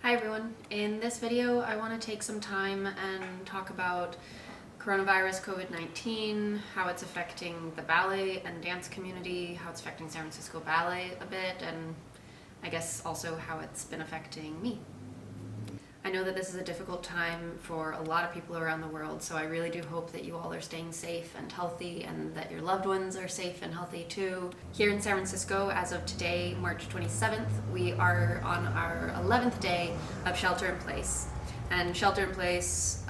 Hi everyone. In this video I want to take some time and talk about coronavirus COVID-19, how it's affecting the ballet and dance community, how it's affecting San Francisco Ballet a bit, and I guess also how it's been affecting me. I know that this is a difficult time for a lot of people around the world, so I really do hope that you all are staying safe and healthy and that your loved ones are safe and healthy too. Here in San Francisco, as of today, March 27th, we are on our 11th day of shelter in place. And shelter in place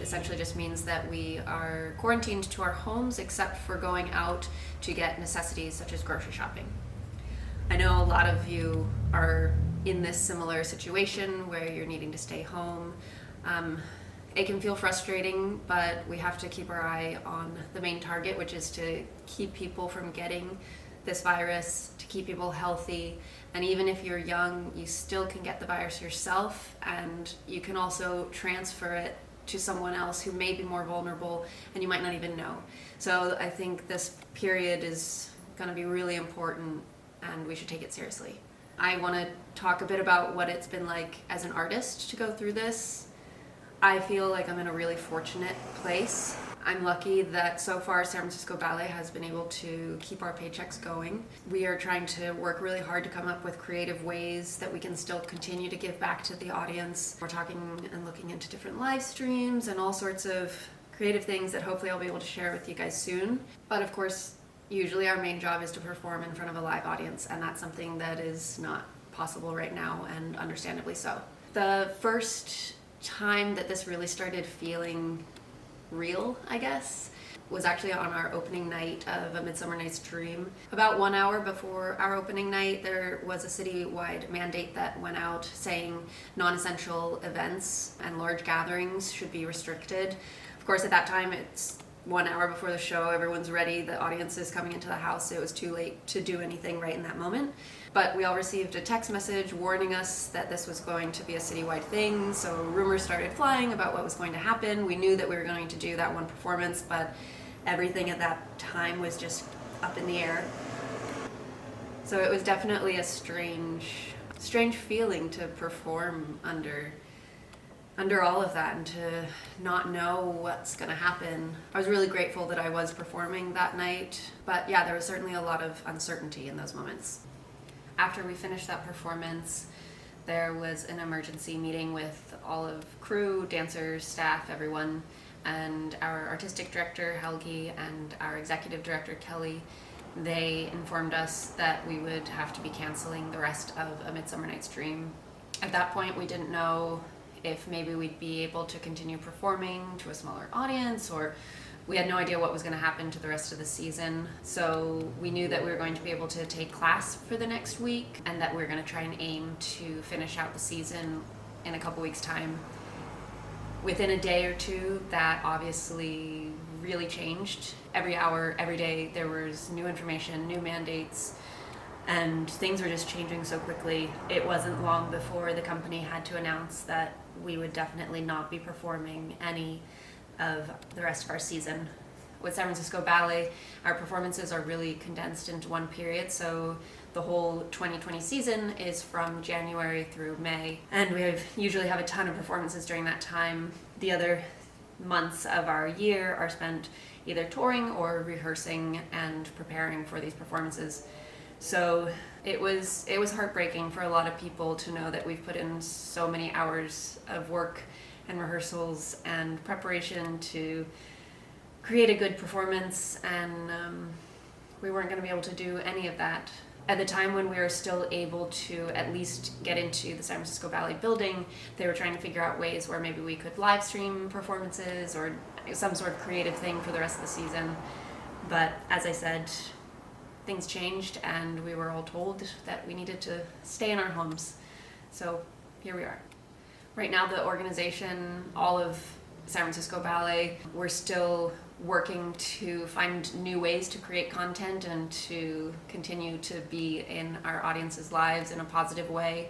essentially just means that we are quarantined to our homes except for going out to get necessities such as grocery shopping. I know a lot of you are in this similar situation where you're needing to stay home. It can feel frustrating, but we have to keep our eye on the main target, which is to keep people from getting this virus, to keep people healthy. And even if you're young, you still can get the virus yourself, and you can also transfer it to someone else who may be more vulnerable and you might not even know. So I think this period is going to be really important and we should take it seriously. I want to talk a bit about what it's been like as an artist to go through this. I feel like I'm in a really fortunate place. I'm lucky that so far San Francisco Ballet has been able to keep our paychecks going. We are trying to work really hard to come up with creative ways that we can still continue to give back to the audience. We're talking and looking into different live streams and all sorts of creative things that hopefully I'll be able to share with you guys soon. But of course, usually our main job is to perform in front of a live audience, and that's something that is not possible right now, and understandably so. The first time that this really started feeling real, I guess, was actually on our opening night of A Midsummer Night's Dream. About 1 hour before our opening night, there was a citywide mandate that went out saying non-essential events and large gatherings should be restricted. Of course, at that time, it's 1 hour before the show, everyone's ready, the audience is coming into the house, it was too late to do anything right in that moment. But we all received a text message warning us that this was going to be a citywide thing, so rumors started flying about what was going to happen. We knew that we were going to do that one performance, but everything at that time was just up in the air. So it was definitely a strange feeling to perform under all of that and to not know what's going to happen. I was really grateful that I was performing that night, but yeah, there was certainly a lot of uncertainty in those moments. After we finished that performance, there was an emergency meeting with all of crew, dancers, staff, everyone, and our artistic director, Helgi, and our executive director, Kelly. They informed us that we would have to be canceling the rest of A Midsummer Night's Dream. At that point, we didn't know if maybe we'd be able to continue performing to a smaller audience, or we had no idea what was going to happen to the rest of the season. So we knew that we were going to be able to take class for the next week and that we were going to try and aim to finish out the season in a couple weeks' time. Within a day or two, that obviously really changed. Every hour, every day, there was new information, new mandates, and things were just changing so quickly. It wasn't long before the company had to announce that we would definitely not be performing any of the rest of our season. With San Francisco Ballet, our performances are really condensed into one period, so the whole 2020 season is from January through May, and we usually have a ton of performances during that time. The other months of our year are spent either touring or rehearsing and preparing for these performances. So it was heartbreaking for a lot of people to know that we've put in so many hours of work and rehearsals and preparation to create a good performance, and we weren't going to be able to do any of that. At the time when we were still able to at least get into the San Francisco Ballet building, they were trying to figure out ways where maybe we could live stream performances or some sort of creative thing for the rest of the season. But as I said, things changed and we were all told that we needed to stay in our homes. So here we are. Right now the organization, all of San Francisco Ballet, we're still working to find new ways to create content and to continue to be in our audience's lives in a positive way.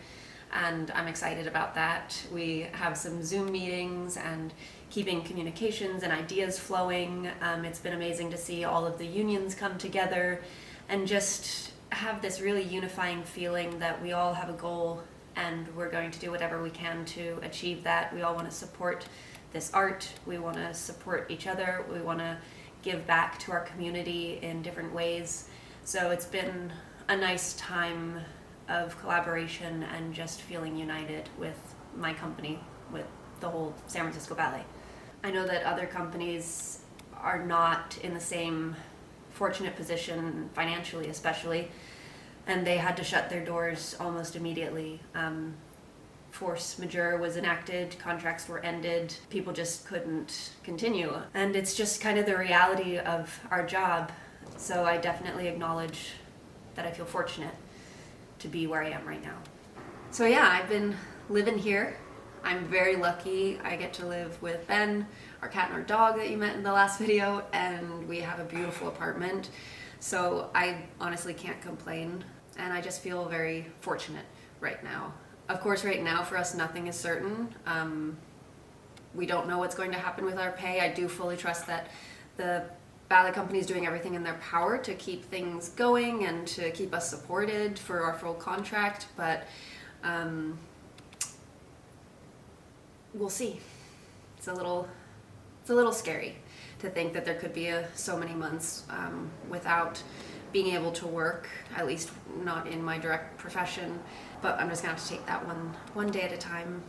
And I'm excited about that. We have some Zoom meetings and keeping communications and ideas flowing. It's been amazing to see all of the unions come together and just have this really unifying feeling that we all have a goal and we're going to do whatever we can to achieve that. We all want to support this art, we want to support each other, we want to give back to our community in different ways. So it's been a nice time of collaboration and just feeling united with my company, with the whole San Francisco Ballet. I know that other companies are not in the same fortunate position, financially especially, and they had to shut their doors almost immediately. Force majeure was enacted, contracts were ended, people just couldn't continue. And it's just kind of the reality of our job. So I definitely acknowledge that I feel fortunate to be where I am right now. So yeah, I've been living here. I'm very lucky. I get to live with Ben, our cat and our dog that you met in the last video, and we have a beautiful apartment. So I honestly can't complain, and I just feel very fortunate right now. Of course, right now for us, nothing is certain. We don't know what's going to happen with our pay. I do fully trust that the ballet company is doing everything in their power to keep things going and to keep us supported for our full contract, but we'll see. It's a little scary to think that there could be so many months without being able to work, at least not in my direct profession, but I'm just gonna have to take that one day at a time.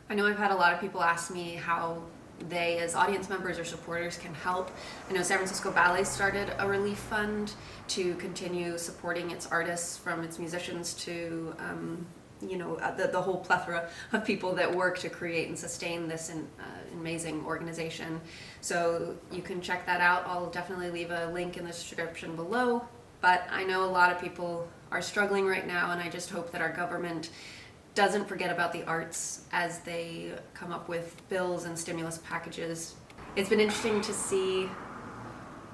I know I've had a lot of people ask me how they, as audience members or supporters, can help. I know San Francisco Ballet started a relief fund to continue supporting its artists, from its musicians to the whole plethora of people that work to create and sustain this amazing organization. So you can check that out. I'll definitely leave a link in the description below. But I know a lot of people are struggling right now, and I just hope that our government doesn't forget about the arts as they come up with bills and stimulus packages. It's been interesting to see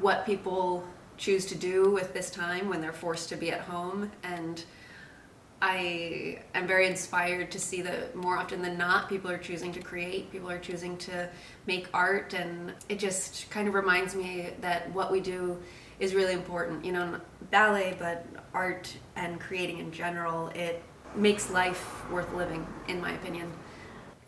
what people choose to do with this time when they're forced to be at home, and I am very inspired to see that more often than not, people are choosing to create, people are choosing to make art, and it just kind of reminds me that what we do is really important. You know, ballet, but art and creating in general, it makes life worth living, in my opinion.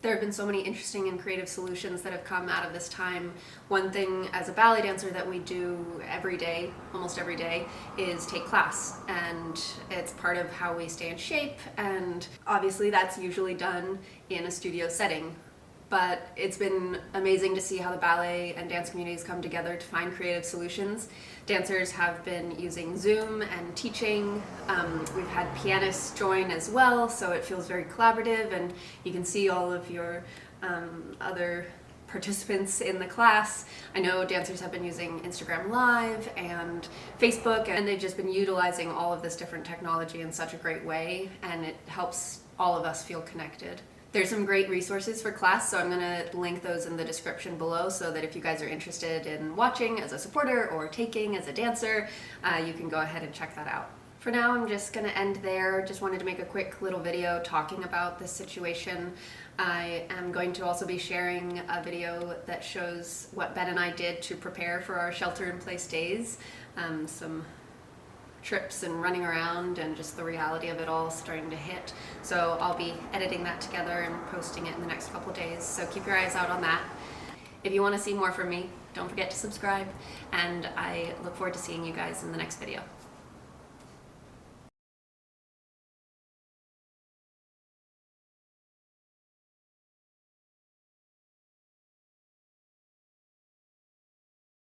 There have been so many interesting and creative solutions that have come out of this time. One thing as a ballet dancer that we do every day, almost every day, is take class. And it's part of how we stay in shape, and obviously that's usually done in a studio setting. But it's been amazing to see how the ballet and dance communities come together to find creative solutions. Dancers have been using Zoom and teaching. We've had pianists join as well, so it feels very collaborative, and you can see all of your other participants in the class. I know dancers have been using Instagram Live and Facebook, and they've just been utilizing all of this different technology in such a great way, and it helps all of us feel connected. There's some great resources for class, so I'm going to link those in the description below, so that if you guys are interested in watching as a supporter or taking as a dancer, you can go ahead and check that out. For now, I'm just going to end there. Just wanted to make a quick little video talking about this situation. I am going to also be sharing a video that shows what Ben and I did to prepare for our shelter-in-place days. Some trips and running around, and just the reality of it all starting to hit. So I'll be editing that together and posting it in the next couple days, so keep your eyes out on that. If you want to see more from me, don't forget to subscribe, and I look forward to seeing you guys in the next video.